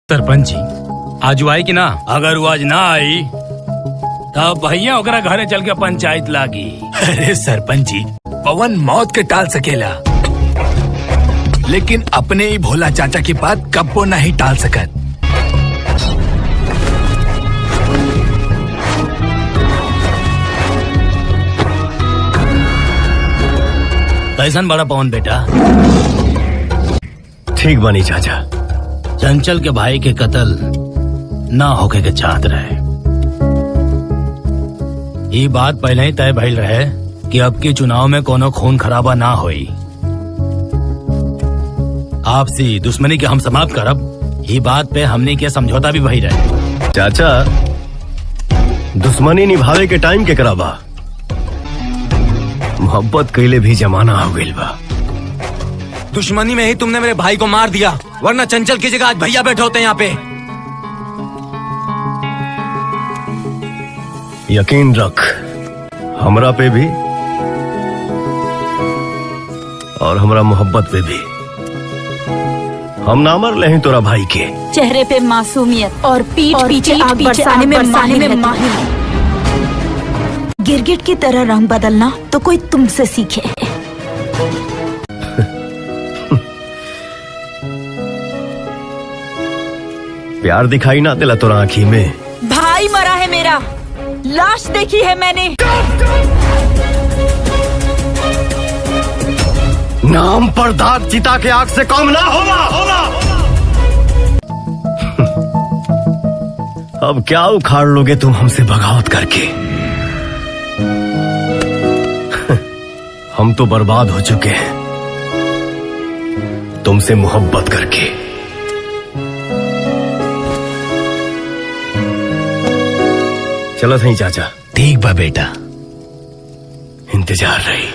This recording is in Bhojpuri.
सरपंच जी आज वो आई कि ना? अगर वो आज ना आई तब भैया ओकरा घरे चल के पंचायत लागी। अरे सरपंच जी, पवन मौत के टाल सकेला, लेकिन अपने ही भोला चाचा की बात कब्बो नहीं टाल सकत। कैसन बड़ा पवन बेटा? ठीक बनी चाचा। चंचल के भाई के कत्ल ना होके के चाहत रहे। ये बात पहले ही तय भइल रहे कि अब के चुनाव में कोनो खून खराबा ना होई। आपसी दुश्मनी के हम समाप्त करब, ये बात पे हमने के समझौता भी भई रहे। चाचा, दुश्मनी निभावे के टाइम के कराबा, मोहब्बत कैले भी जमाना हो गइल बा। दुश्मनी में ही तुमने मेरे भाई को मार दिया, वरना चंचल की जगह आज भैया बैठे होते यहाँ पे। यकीन रख, हमरा पे भी और हमरा मोहब्बत पे भी। हम ना मर ले तोरा भाई के। चेहरे पे मासूमियत और पीठ पीछे आग बरसाने में माहिर। गिरगिट की तरह रंग बदलना तो कोई तुमसे सीखे। प्यार दिखाई ना दिला तोरा आँखी में। भाई मरा है मेरा, लाश देखी है मैंने। नाम पर दाग चिता के आग से कम ना होगा। अब क्या उखाड़ लोगे तुम हमसे बगावत करके? हम तो बर्बाद हो चुके हैं तुमसे मोहब्बत करके। चलो सही चाचा। ठीक बा बेटा, इंतजार रही।